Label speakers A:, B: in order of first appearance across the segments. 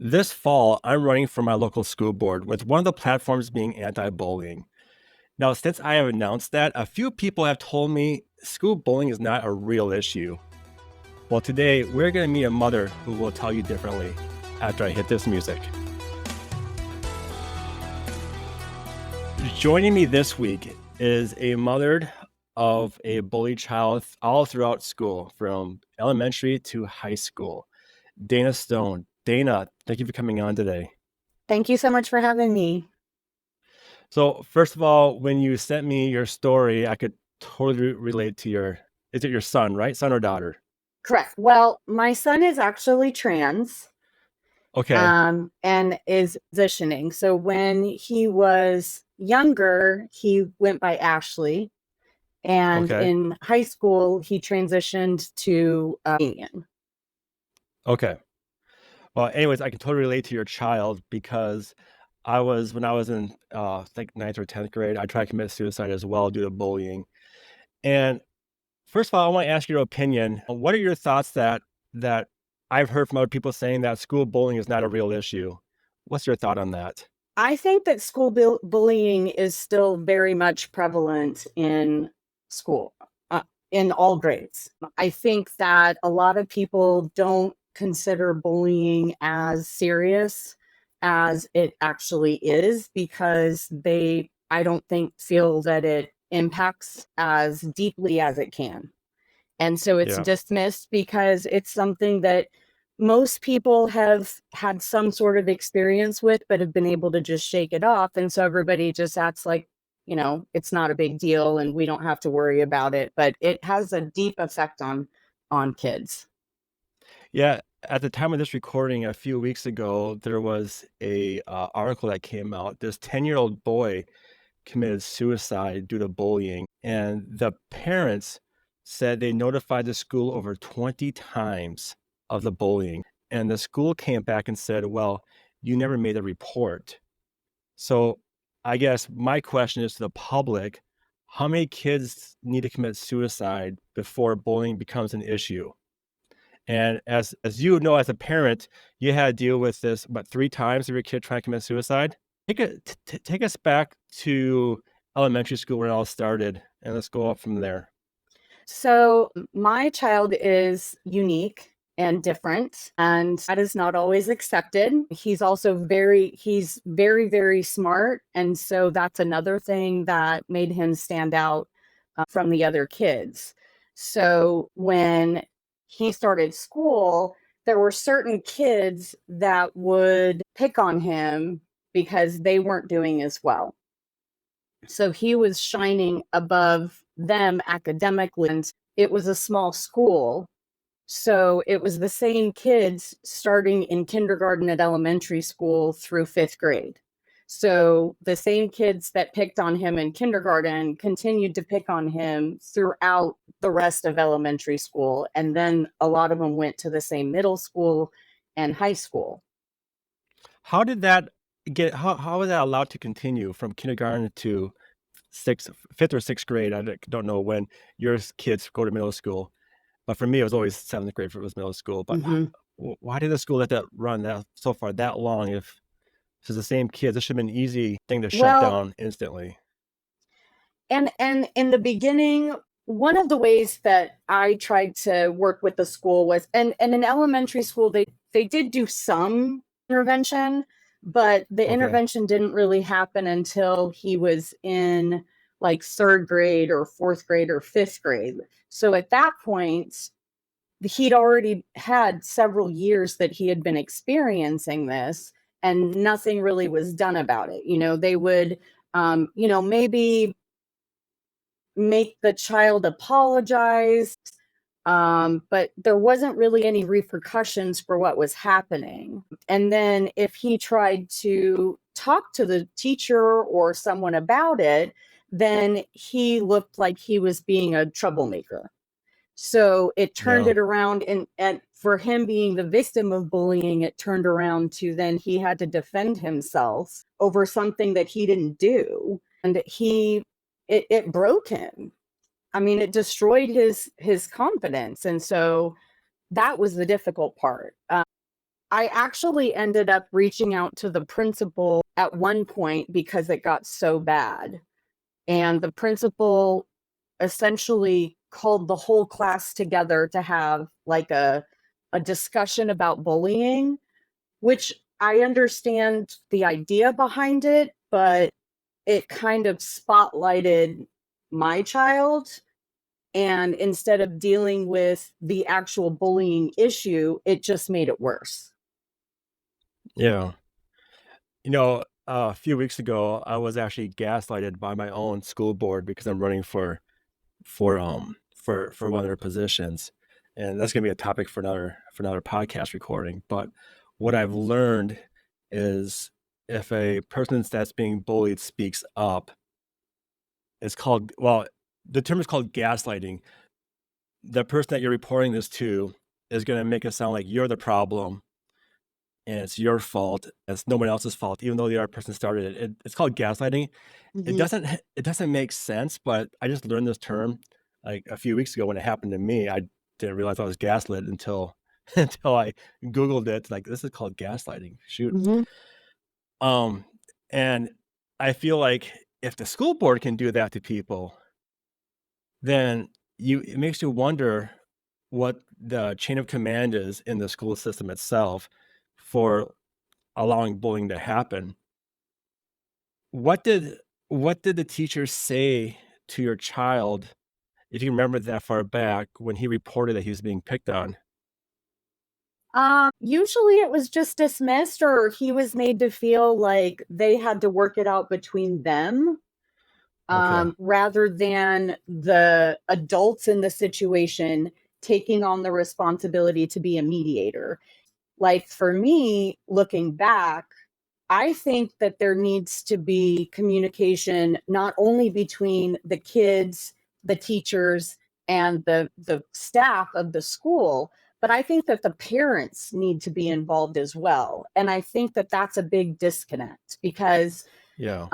A: This fall, I'm running for my local school board, with one of the platforms being anti-bullying. Now, since I have announced that, a few people have told me school bullying is not a real issue. Well, today we're going to meet a mother who will tell you differently after I hit this music. Joining me this week is a mother of a bullied child all throughout school, from elementary to high school, Dana Stone. Dana, thank you for coming on today.
B: Thank you so much for having me.
A: So, first of all, when you sent me your story, I could totally relate to is it your son, right? Son or daughter?
B: Correct. Well, my son is actually trans,
A: Okay.
B: and is transitioning. So when he was younger, he went by Ashley, and
A: Okay.
B: in high school, he transitioned to Ian.
A: Okay. Well, anyways, I can totally relate to your child because when I was in like ninth or 10th grade, I tried to commit suicide as well due to bullying. And first of all, I want to ask your opinion. What are your thoughts that I've heard from other people saying that school bullying is not a real issue? What's your thought on that?
B: I think that school bullying is still very much prevalent in school, in all grades. I think that a lot of people don't consider bullying as serious as it actually is because I don't think, feel that it impacts as deeply as it can. And so it's
A: Yeah.
B: dismissed because it's something that most people have had some sort of experience with, but have been able to just shake it off. And so everybody just acts like, it's not a big deal and we don't have to worry about it. But it has a deep effect on kids.
A: Yeah, at the time of this recording, a few weeks ago, there was a article that came out. This 10-year-old boy committed suicide due to bullying, and the parents said they notified the school over 20 times of the bullying, and the school came back and said, "Well, you never made a report." So, I guess my question is to the public: how many kids need to commit suicide before bullying becomes an issue? And as you know, as a parent, you had to deal with this, but 3 times of your kid trying to commit suicide? Take us back to elementary school where it all started, and let's go up from there.
B: So my child is unique and different, and that is not always accepted. He's very, very smart. And so that's another thing that made him stand out from the other kids. So when he started school, there were certain kids that would pick on him because they weren't doing as well. So he was shining above them academically. And it was a small school. So it was the same kids starting in kindergarten at elementary school through fifth grade. So the same kids that picked on him in kindergarten continued to pick on him throughout the rest of elementary school. And then a lot of them went to the same middle school and high school.
A: How did that how was that allowed to continue from kindergarten to 5th or 6th grade? Don't know when your kids go to middle school, but for me, it was always 7th grade if it was middle school. But
B: Mhm.
A: why did the school let that run that so far that long if it's the same kids? This should have been an easy thing to shut
B: Well,
A: down instantly.
B: and in the beginning, one of the ways that I tried to work with the school was, and in elementary school, they did do some intervention, but the
A: Okay.
B: intervention didn't really happen until he was in like third grade or fourth grade or fifth grade. So at that point, he'd already had several years that he had been experiencing this, and nothing really was done about it. They would, maybe make the child apologize, but there wasn't really any repercussions for what was happening. And then if he tried to talk to the teacher or someone about it, then he looked like he was being a troublemaker. So it turned
A: Yeah.
B: it around, and for him being the victim of bullying, it turned around to then he had to defend himself over something that he didn't do. And it broke him. I mean, it destroyed his confidence. And so that was the difficult part. I actually ended up reaching out to the principal at one point because it got so bad. And the principal essentially called the whole class together to have like a discussion about bullying, which I understand the idea behind it, but it kind of spotlighted my child. And instead of dealing with the actual bullying issue, it just made it worse.
A: Yeah. A few weeks ago, I was actually gaslighted by my own school board because I'm running for one of their positions, and that's gonna be a topic for another podcast recording. But what I've learned is if a person that's being bullied speaks up, it's called the term is called gaslighting. The person that you're reporting this to is gonna make it sound like you're the problem and it's your fault. It's no one else's fault, even though the other person started it. It's called gaslighting. It
B: Mhm.
A: doesn't it doesn't make sense, but I just learned this term, like, a few weeks ago when it happened to me. I didn't realize I was gaslit until until I Googled it, like, "This is called gaslighting." Shoot.
B: Mhm.
A: Um, and I feel like if the school board can do that to people, then you it makes you wonder what the chain of command is in the school system itself for allowing bullying to happen. What did what did the teacher say to your child, if you remember that far back, when he reported that he was being picked on?
B: Usually it was just dismissed or he was made to feel like they had to work it out between them,
A: Okay.
B: rather than the adults in the situation taking on the responsibility to be a mediator. Like for me, looking back, I think that there needs to be communication not only between the kids, the teachers, and the staff of the school, but I think that the parents need to be involved as well. And I think that that's a big disconnect because
A: Yeah.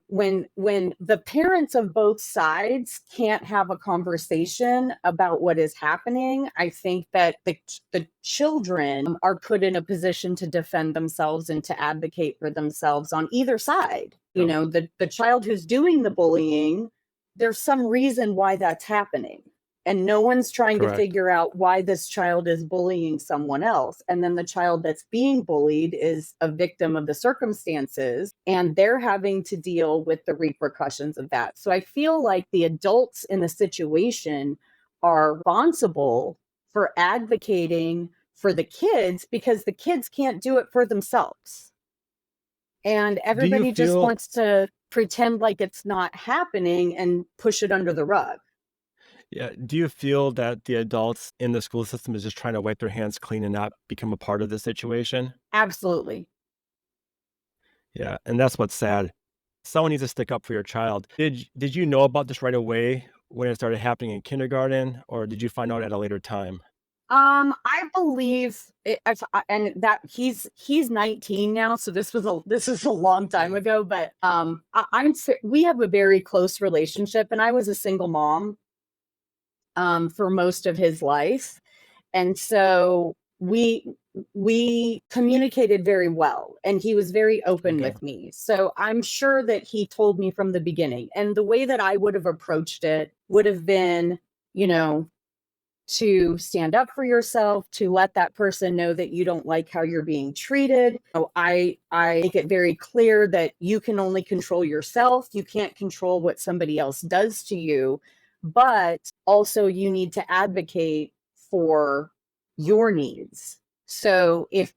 B: when the parents of both sides can't have a conversation about what is happening, I think that the children are put in a position to defend themselves and to advocate for themselves on either side. You
A: Yep.
B: know, the child who's doing the bullying, there's some reason why that's happening, and no one's trying to
A: Correct.
B: figure out why this child is bullying someone else. And then the child that's being bullied is a victim of the circumstances and they're having to deal with the repercussions of that. So I feel like the adults in the situation are responsible for advocating for the kids because the kids can't do it for themselves. And
A: Do you
B: everybody just
A: feel
B: wants to pretend like it's not happening and push it under the rug.
A: yeah, do you feel that the adults in the school system is just trying to wipe their hands clean and not become a part of the situation?
B: Absolutely.
A: Yeah, and that's what's sad. Someone needs to stick up for your child. Did you know about this right away when it started happening in kindergarten, or did you find out at a later time?
B: I believe it, and that he's 19 now, so this is a long time
A: Yeah.
B: ago. But we have a very close relationship, and I was a single mom for most of his life, and so we communicated very well, and he was very open
A: Okay.
B: with me. So I'm sure that he told me from the beginning, and the way that I would have approached it would have been, you know, to stand up for yourself, to let that person know that you don't like how you're being treated. So I make it very clear that you can only control yourself. You can't control what somebody else does to you, but also you need to advocate for your needs. So if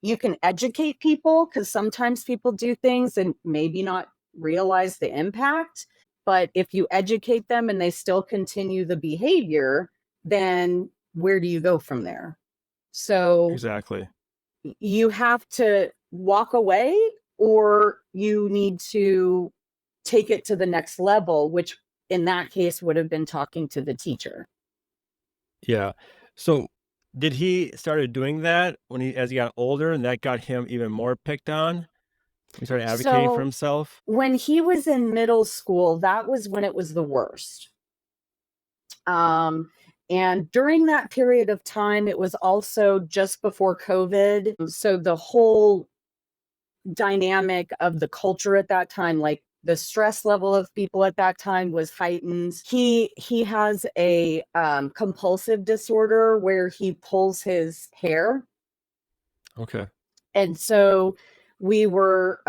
B: you can educate people, because sometimes people do things and maybe not realize the impact, but if you educate them and they still continue the behavior, then where do you go from there? So
A: Exactly.
B: you have to walk away or you need to take it to the next level, which in that case would have been talking to the teacher.
A: Yeah. So, did he started doing that when he as he got older, and that got him even more picked on? He started advocating for
B: So
A: himself?
B: when he was in middle school, that was when it was the worst. Um, And during that period of time, it was also just before COVID. So the whole dynamic of the culture at that time, like the stress level of people at that time, was heightened. He has a compulsive disorder where he pulls his hair,
A: Okay.
B: and so we were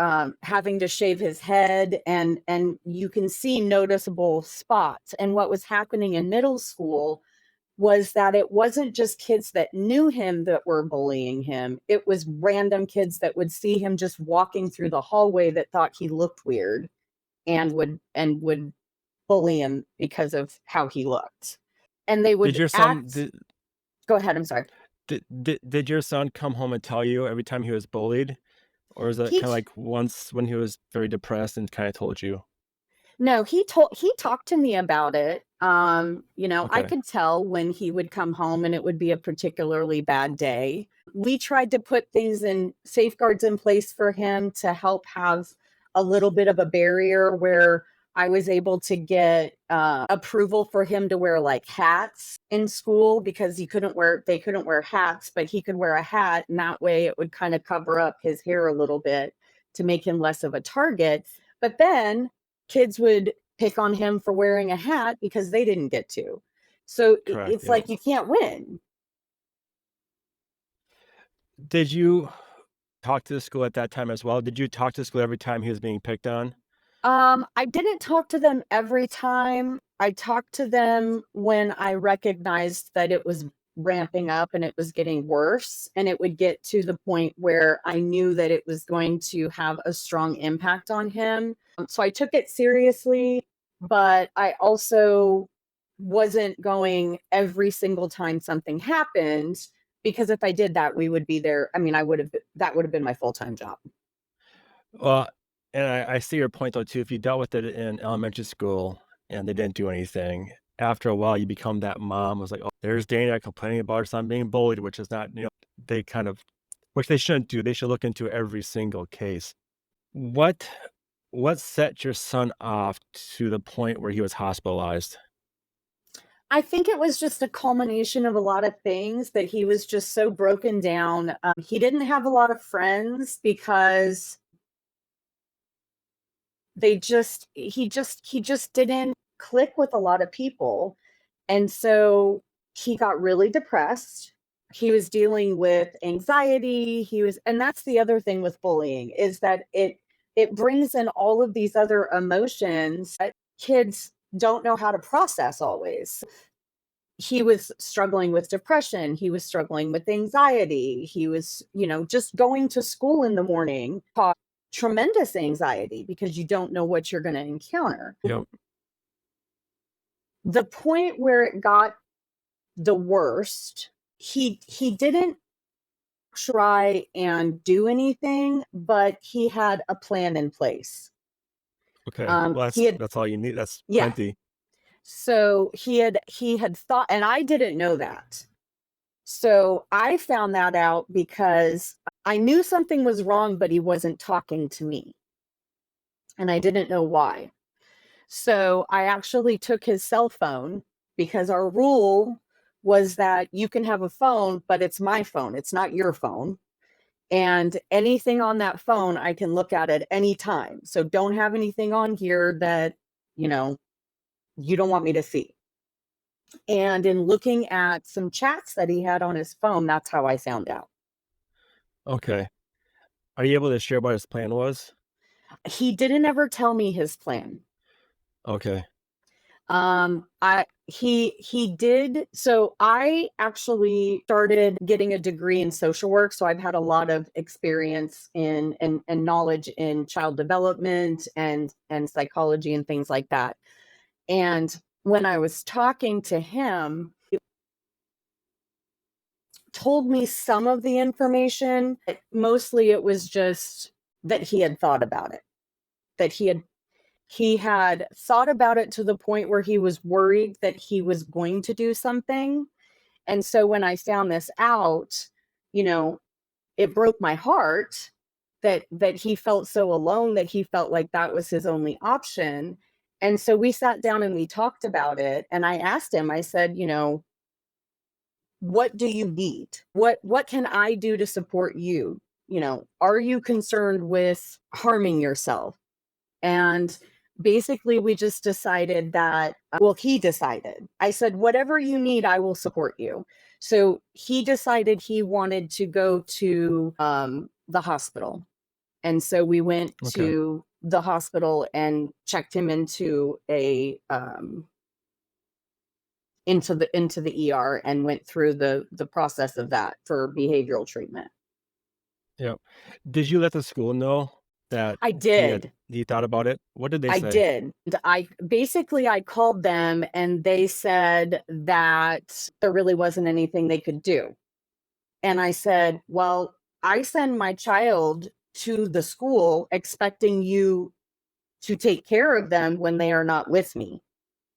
B: having to shave his head, and you can see noticeable spots. And what was happening in middle school was that it wasn't just kids that knew him that were bullying him. It was random kids that would see him just walking through the hallway that thought he looked weird and would bully him because of how he looked. And they
A: Did
B: would
A: your son
B: act. Go ahead, I'm sorry.
A: did your son come home and tell you every time he was bullied? Or is that
B: He
A: kinda like once when he was very depressed and kinda told you?
B: No, he talked to me about it. I
A: Okay.
B: could tell when he would come home and it would be a particularly bad day. We tried to put things in safeguards in place for him to help have a little bit of a barrier where I was able to get approval for him to wear like hats in school, because they couldn't wear hats, but he could wear a hat, and that way it would kind of cover up his hair a little bit to make him less of a target. But then kids would pick on him for wearing a hat because they didn't get to. So
A: Correct,
B: it's
A: yep.
B: like you can't win.
A: Did you talk to the school at that time as well? Did you talk to the school every time he was being picked on?
B: I didn't talk to them every time. I talked to them when I recognized that it was ramping up and it was getting worse, and it would get to the point where I knew that it was going to have a strong impact on him. So I took it seriously, but I also wasn't going every single time something happened, because if I did that, we would be there. I mean, that would have been my full-time job.
A: Well, and I see your point though too, if you dealt with it in elementary school and they didn't do anything, after a while you become that mom was like, "Oh, there's Dana complaining about her son being bullied," which is not, they kind of which they shouldn't do. They should look into every single case. What what set your son off to the point where he was hospitalized?
B: I think it was just a culmination of a lot of things, that he was just so broken down. He didn't have a lot of friends because he just didn't click with a lot of people. And so he got really depressed. He was dealing with anxiety. And that's the other thing with bullying, is that it brings in all of these other emotions that kids don't know how to process always. He was struggling with depression, he was struggling with anxiety, he was, just going to school in the morning caused tremendous anxiety because you don't know what you're going to encounter.
A: Yep.
B: The point where it got the worst, he didn't try and do anything, but he had a plan in place.
A: Okay. Well,
B: He had
A: that's all you need. That's
B: Yeah.
A: plenty.
B: So he had thought, and I didn't know that. So I found that out because I knew something was wrong, but he wasn't talking to me, and I didn't know why. So I actually took his cell phone, because our rule was that you can have a phone, but it's my phone, it's not your phone. And anything on that phone I can look at any time. So don't have anything on here that, you know, you don't want me to see. And in looking at some chats that he had on his phone, that's how I found out.
A: Okay. Are you able to share what his plan was?
B: He didn't ever tell me his plan.
A: Okay.
B: I he did. So I actually started getting a degree in social work. So I've had a lot of experience in and knowledge in child development and psychology and things like that. And when I was talking to him, he told me some of the information, but mostly it was just that he had thought about it, that he had thought about it to the point where he was worried that he was going to do something. And so when I found this out, you know, it broke my heart that he felt so alone, that he felt like that was his only option. And so we sat down and we talked about it. And I asked him, I said, what do you need? What can I do to support you? You know, are you concerned with harming yourself? And basically, we just decided that, well, he decided. I said, whatever you need, I will support you. So he decided he wanted to go to the hospital. And so we went
A: Okay.
B: to the hospital and checked him into the ER and went through the process of that for behavioral treatment.
A: Yep. Did you let the school know that
B: I did.
A: he thought about it? What did they
B: I
A: say?
B: did. I called them and they said that there really wasn't anything they could do. And I said, "Well, I send my child to the school expecting you to take care of them when they are not with me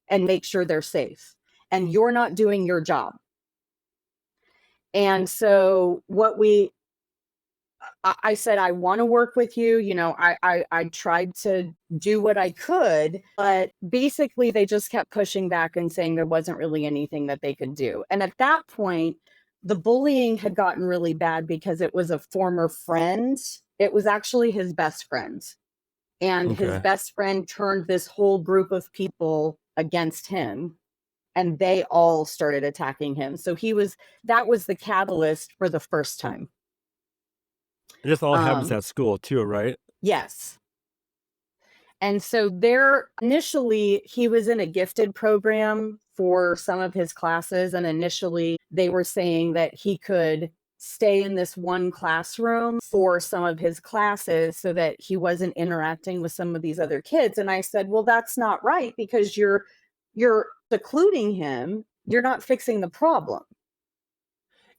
B: and make sure they're safe. And you're not doing your job." And so I said, I want to work with you. You know, I tried to do what I could, but basically they just kept pushing back and saying there wasn't really anything that they could do. And at that point, the bullying had gotten really bad because it was a former friend. It was actually his best friend. And his
A: Okay.
B: best friend turned this whole group of people against him. And they all started attacking him. So that was the catalyst for the first time.
A: And this all happens
B: Um,
A: at school too, right?
B: yes. And so there initially he was in a gifted program for some of his classes, and initially they were saying that he could stay in this one classroom for some of his classes so that he wasn't interacting with some of these other kids. And I said, "Well, that's not right because you're secluding him. You're not fixing the problem."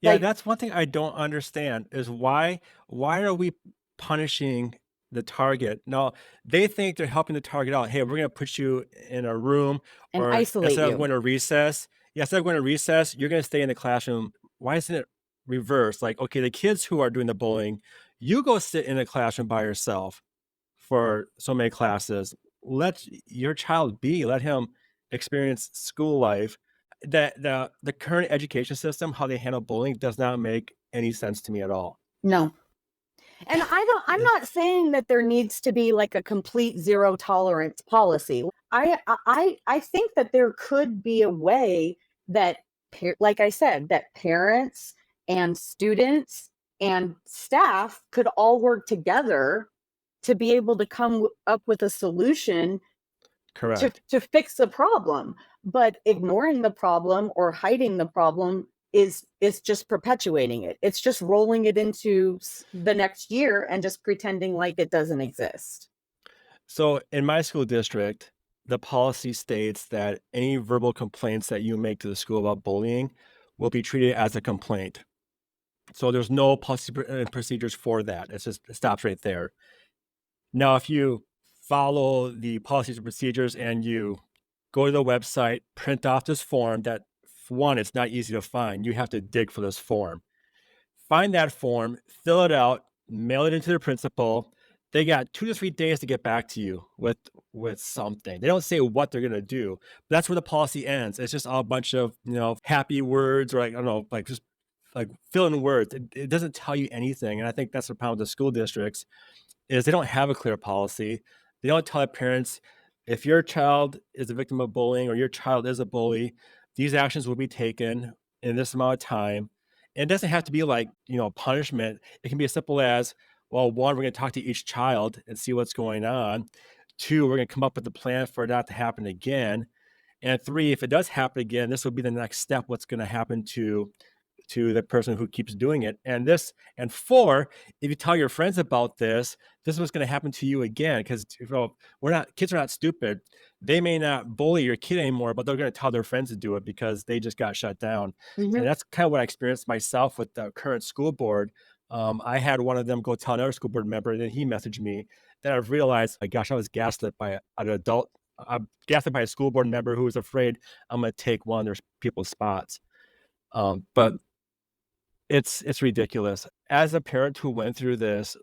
A: Yeah,
B: Like,
A: that's one thing I don't understand is why are we punishing the target? No, they think they're helping the target out. Hey, we're gonna put you in a room,
B: and
A: or
B: isolate
A: instead of
B: you.
A: going to recess, yeah, instead of going to recess, you're gonna stay in the classroom. Why isn't it reversed? Like, okay, the kids who are doing the bullying, you go sit in a classroom by yourself for so many classes. Let your child be. Let him experience school life. The current education system, how they handle bullying, does not make any sense to me at all.
B: No. And I'm
A: Eh,
B: not saying that there needs to be like a complete zero tolerance policy. I think that there could be a way that like I said, that parents and students and staff could all work together to be able to come up with a solution
A: Correct.
B: to fix the problem. But ignoring the problem or hiding the problem is just perpetuating it. It's just rolling it into the next year and just pretending like it doesn't exist.
A: So in my school district, the policy states that any verbal complaints that you make to the school about bullying will be treated as a complaint. So there's no policy and procedures for that. It's just it stops right there. Now, if you follow the policies and procedures and you go to the website, print off this form that, for one, it's not easy to find. You have to dig for this form. Find that form, fill it out, mail it into the principal. They got 2 to 3 days to get back to you with something. They don't say what they're gonna do, but that's where the policy ends. It's just all a bunch of, happy words, or, like, I don't know, like, just, like, fill in words. It doesn't tell you anything, and I think that's the problem with the school districts is they don't have a clear policy. They don't tell their parents, if your child is a victim of bullying or your child is a bully, these actions will be taken in this amount of time. And it doesn't have to be like, punishment. It can be as simple as, well, one, we're going to talk to each child and see what's going on. Two, we're going to come up with a plan for it not to happen again. And three, if it does happen again, this will be the next step. What's going to happen to the person who keeps doing it. And four, if you tell your friends about this is what's going to happen to you again. Because kids are not stupid. They may not bully your kid anymore, but they're going to tell their friends to do it because they just got shut down.
B: Mhm.
A: And that's kind of what I experienced myself with the current school board. I had one of them go tell another school board member, and then he messaged me. Then I've realized, like, gosh, I was gaslit by an adult. I'm gaslit by a school board member who was afraid I'm going to take one of their people's spots. But it's ridiculous. As a parent who went through this,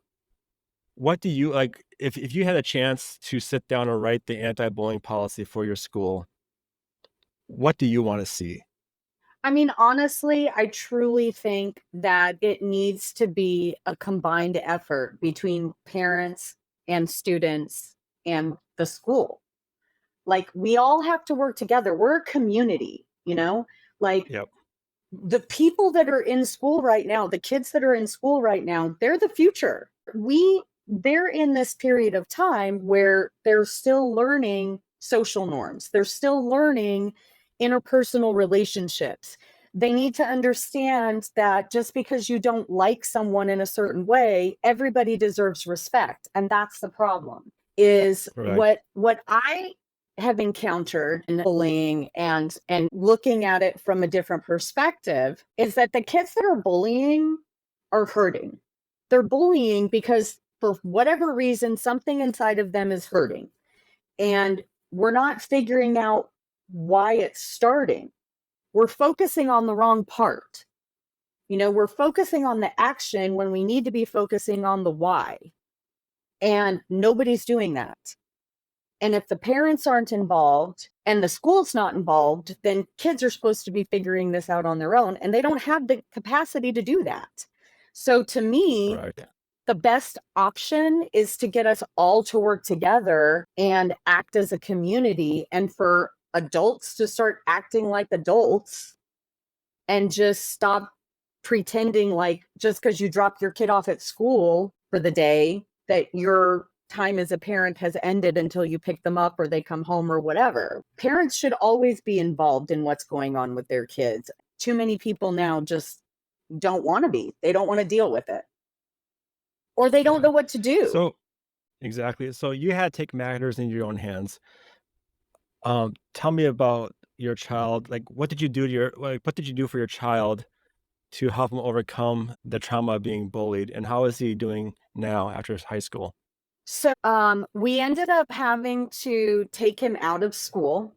A: what do you like if you had a chance to sit down and write the anti-bullying policy for your school, what do you wanna see?
B: I mean, honestly, I truly think that it needs to be a combined effort between parents and students and the school. Like, we all have to work together. We're a community, you know? Like,
A: Yep.
B: the people that are in school right now, the kids that are in school right now, they're the future. They're in this period of time where they're still learning social norms. They're still learning interpersonal relationships. They need to understand that just because you don't like someone in a certain way, everybody deserves respect. And that's the problem. Is
A: Right.
B: what I have encountered in bullying and looking at it from a different perspective is that the kids that are bullying are hurting. They're bullying because for whatever reason something inside of them is hurting, and we're not figuring out why it's starting. We're focusing on the wrong part. We're focusing on the action when we need to be focusing on the why, and nobody's doing that. And if the parents aren't involved and the school's not involved, then kids are supposed to be figuring this out on their own, and they don't have the capacity to do that. So to me,
A: Right.
B: the best option is to get us all to work together and act as a community, and for adults to start acting like adults and just stop pretending like just because you drop your kid off at school for the day that your time as a parent has ended until you pick them up or they come home or whatever. Parents should always be involved in what's going on with their kids. Too many people now just don't want to be. They don't want to deal with it, or they don't
A: Yeah.
B: know what to do.
A: So exactly. So you had to take matters in your own hands. Tell me about your child. Like, what did you do for your child to help him overcome the trauma of being bullied, and how is he doing now after high school?
B: So we ended up having to take him out of school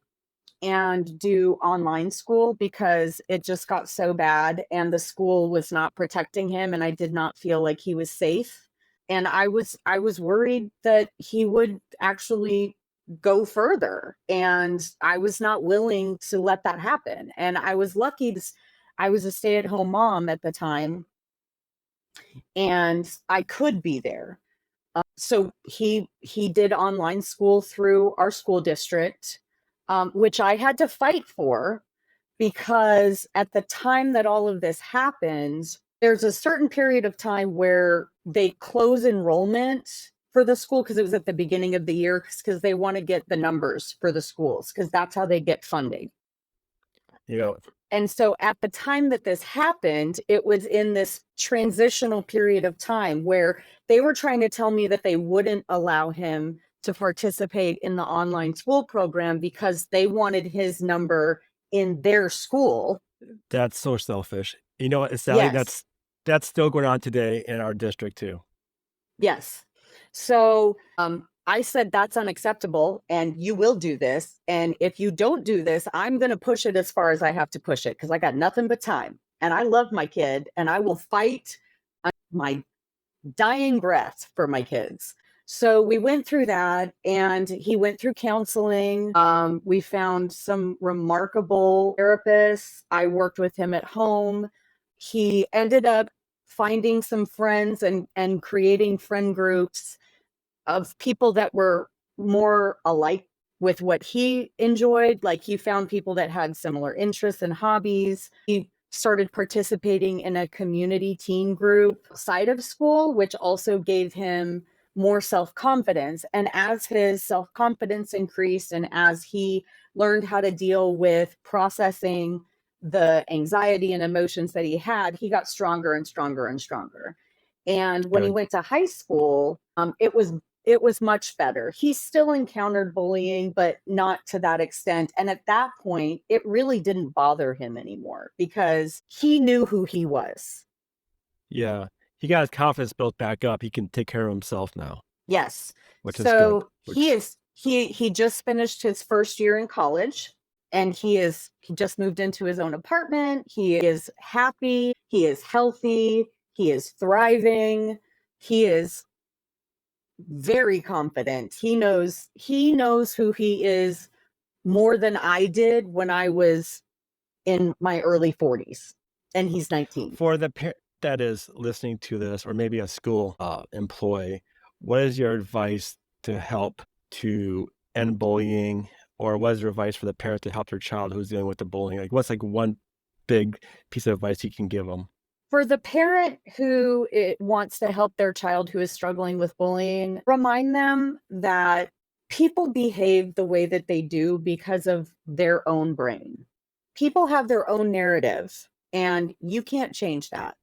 B: and do online school because it just got so bad and the school was not protecting him, and I did not feel like he was safe. And I was worried that he would actually go further, and I was not willing to let that happen. And I was lucky I was a stay-at-home mom at the time, and I could be there. So he did online school through our school district, which I had to fight for, because at the time that all of this happens, there's a certain period of time where they close enrollment for the school because it was at the beginning of the year, because they want to get the numbers for the schools because that's how they get funding.
A: You know,
B: And so at the time that this happened, it was in this transitional period of time where they were trying to tell me that they wouldn't allow him to participate in the online school program because they wanted his number in their school.
A: that's so selfish. You know what? Sadly,
B: Yes.
A: that's still going on today in our district too.
B: Yes. So I said, that's unacceptable, and you will do this. And if you don't do this, I'm going to push it as far as I have to push it because I got nothing but time. And I love my kid, and I will fight my dying breath for my kids. So we went through that, and he went through counseling. We found some remarkable therapists. I worked with him at home. He ended up finding some friends and creating friend groups of people that were more alike with what he enjoyed. Like, he found people that had similar interests and hobbies. He started participating in a community teen group side of school, which also gave him more self confidence. And as his self confidence increased, and as he learned how to deal with processing the anxiety and emotions that he had, he got stronger and stronger and stronger. And when he
A: Good.
B: went to high school, it was much better. He still encountered bullying, but not to that extent. And at that point, it really didn't bother him anymore because he knew who he was.
A: Yeah. He got his confidence built back up. He can take care of himself now,
B: Yes.
A: which is good.
B: So he just finished his first year in college, and he just moved into his own apartment. He is happy, he is healthy, he is thriving. He is very confident. He knows who he is more than I did when I was in my early 40s, and he's 19.
A: For the parent that is listening to this, or maybe a school employee, what is your advice to help to end bullying, or what is your advice for the parent to help their child who's dealing with the bullying? Like, what's like one big piece of advice you can give them?
B: For the parent who wants to help their child who is struggling with bullying, remind them that people behave the way that they do because of their own brain. People have their own narrative, and you can't change that.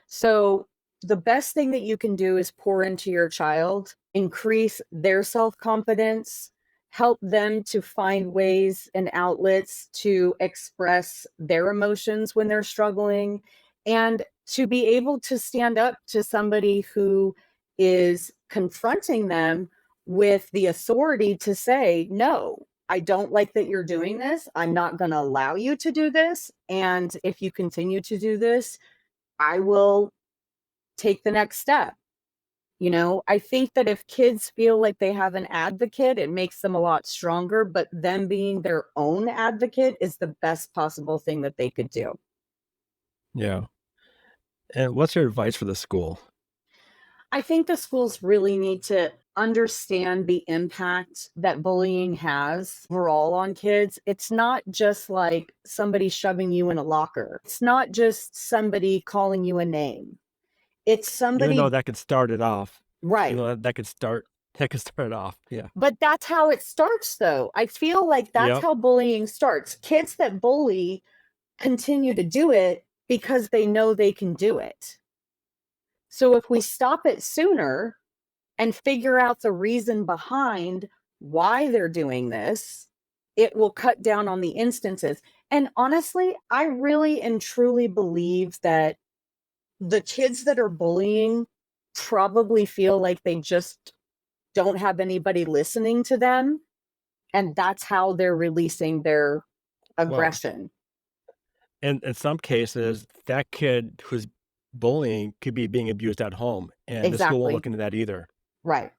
B: So, the best thing that you can do is pour into your child, increase their self confidence, help them to find ways and outlets to express their emotions when they're struggling, and to be able to stand up to somebody who is confronting them with the authority to say, no, I don't like that you're doing this. I'm not going to allow you to do this. And if you continue to do this, I will take the next step. I think that if kids feel like they have an advocate, it makes them a lot stronger, but them being their own advocate is the best possible thing that they could do.
A: Yeah. And what's your advice for the school?
B: I think the schools really need to understand the impact that bullying has overall on kids. It's not just like somebody shoving you in a locker. It's not just somebody calling you a name. It's
A: Even though
B: somebody,
A: that could start it off,
B: right.
A: that could start it off. Yeah.
B: But that's how it starts, though. I feel like that's
A: Yep.
B: how bullying starts. Kids that bully continue to do it because they know they can do it. So if we stop it sooner and figure out the reason behind why they're doing this, it will cut down on the instances. And honestly, I really and truly believe that the kids that are bullying probably feel like they just don't have anybody listening to them. And that's how they're releasing their
A: Well,
B: aggression.
A: in some cases, that kid who's bullying could be being abused at home, and the school won't
B: Exactly.
A: look into that either,
B: Right.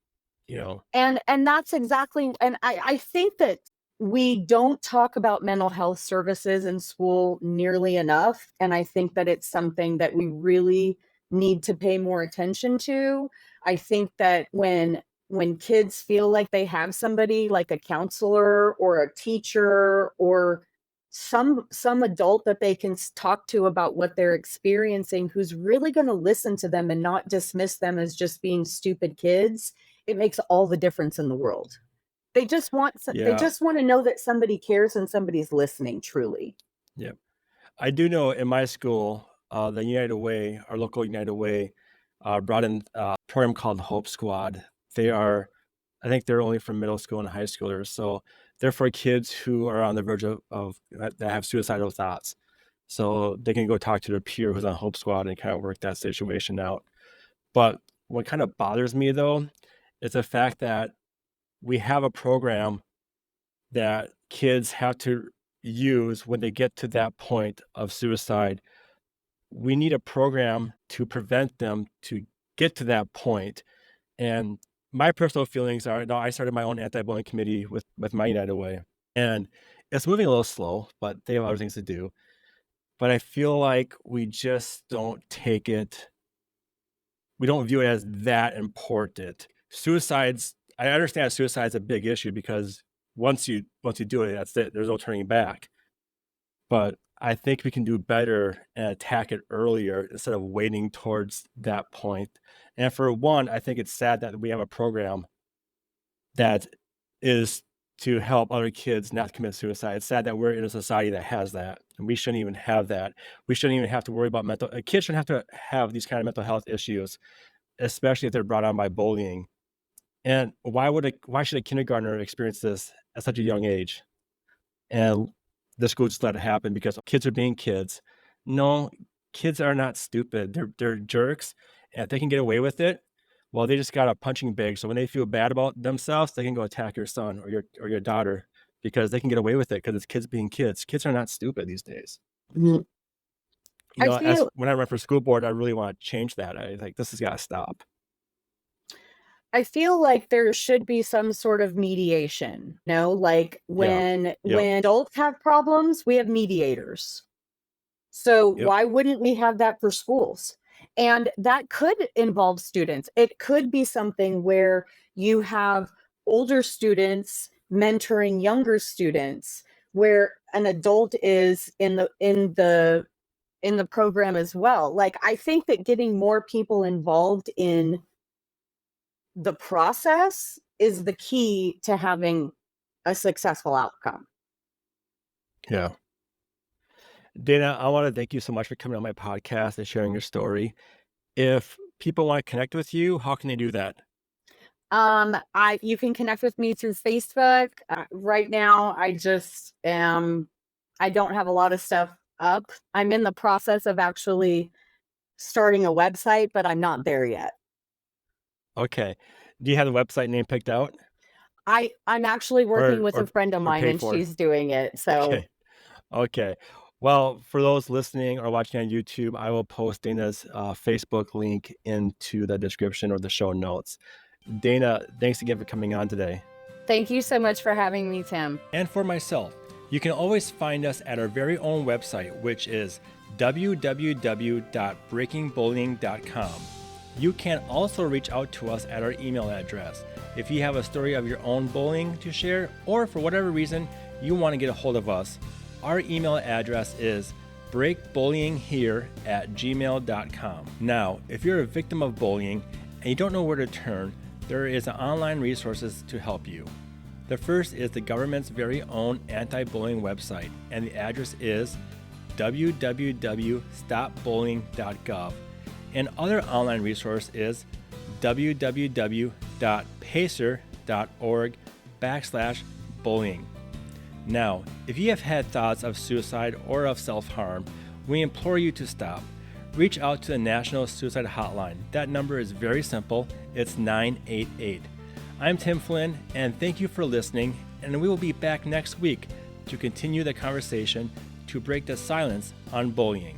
A: you know?
B: And that's exactly, and I think that we don't talk about mental health services in school nearly enough, and I think that it's something that we really need to pay more attention to. I think that when kids feel like they have somebody like a counselor or a teacher or some adult that they can talk to about what they're experiencing, who's really going to listen to them and not dismiss them as just being stupid kids, it makes all the difference in the world. They
A: Yeah,
B: just want to know that somebody cares and somebody's listening truly.
A: yeah. I do know in my school, the United Way, our local United Way, brought in a program called Hope Squad. They are, I think they're only for middle school and high schoolers, so they're for kids who are on the verge of that have suicidal thoughts. So they can go talk to their peer who's on Hope Squad and kind of work that situation out. But what kind of bothers me though is the fact that we have a program that kids have to use when they get to that point of suicide. We need a program to prevent them to get to that point. And my personal feelings are, no, I started my own anti-bullying committee with my United Way, and it's moving a little slow, but they have other things to do. But I feel like we just don't take it. We don't view it as that important. Suicides. I understand suicide is a big issue because once you do it, that's it. There's no turning back. But I think we can do better and attack it earlier instead of waiting towards that point. And for one, I think it's sad that we have a program that is to help other kids not commit suicide. It's sad that we're in a society that has that, and we shouldn't even have that. We shouldn't even have to worry about mental. Kids shouldn't have to have these kind of mental health issues, especially if they're brought on by bullying. And why should a kindergartner experience this at such a young age? And the school just let it happen because kids are being kids. No, kids are not stupid. They're jerks, and if they can get away with it, well, they just got a punching bag. So when they feel bad about themselves, they can go attack your son or your daughter because they can get away with it because it's kids being kids. Kids are not stupid these days.
B: Mhm. I
A: As
B: feel
A: when I run for school board, I really want to change that. I like this has got to stop.
B: I feel like there should be some sort of mediation, like
A: Yeah. Yep.
B: when adults have problems, we have mediators. So
A: Yep.
B: why wouldn't we have that for schools? And that could involve students. It could be something where you have older students mentoring younger students, where an adult is in the program as well. Like, I think that getting more people involved in the process is the key to having a successful outcome.
A: Yeah. Dana, I want to thank you so much for coming on my podcast and sharing your story. If people want to connect with you, how can they do that?
B: I You can connect with me through Facebook. Right now, I don't have a lot of stuff up. I'm in the process of actually starting a website, but I'm not there yet.
A: Okay. Do you have the website name picked out
B: I'm actually working
A: or
B: with a
A: or
B: friend of
A: or
B: mine
A: paid
B: and
A: for?
B: she's doing it. So
A: Okay. Okay. Well, for those listening or watching on YouTube, I will post Dana's Facebook link into the description or the show notes. Dana, thanks again for coming on today.
B: thank you so much for having me, Tim.
A: And for myself, you can always find us at our very own website, which is www.breakingbullying.com. You can also reach out to us at our email address. If you have a story of your own bullying to share, or for whatever reason you want to get a hold of us, our email address is breakbullyinghere@gmail.com. Now, if you're a victim of bullying and you don't know where to turn, there is online resources to help you. The first is the government's very own anti-bullying website, and the address is www.stopbullying.gov. And other online resource is www.pacer.org/bullying. Now, if you have had thoughts of suicide or of self-harm, we implore you to stop. Reach out to the National Suicide Hotline. That number is very simple. It's 988. I'm Tim Flynn, and thank you for listening, and we will be back next week to continue the conversation to break the silence on bullying.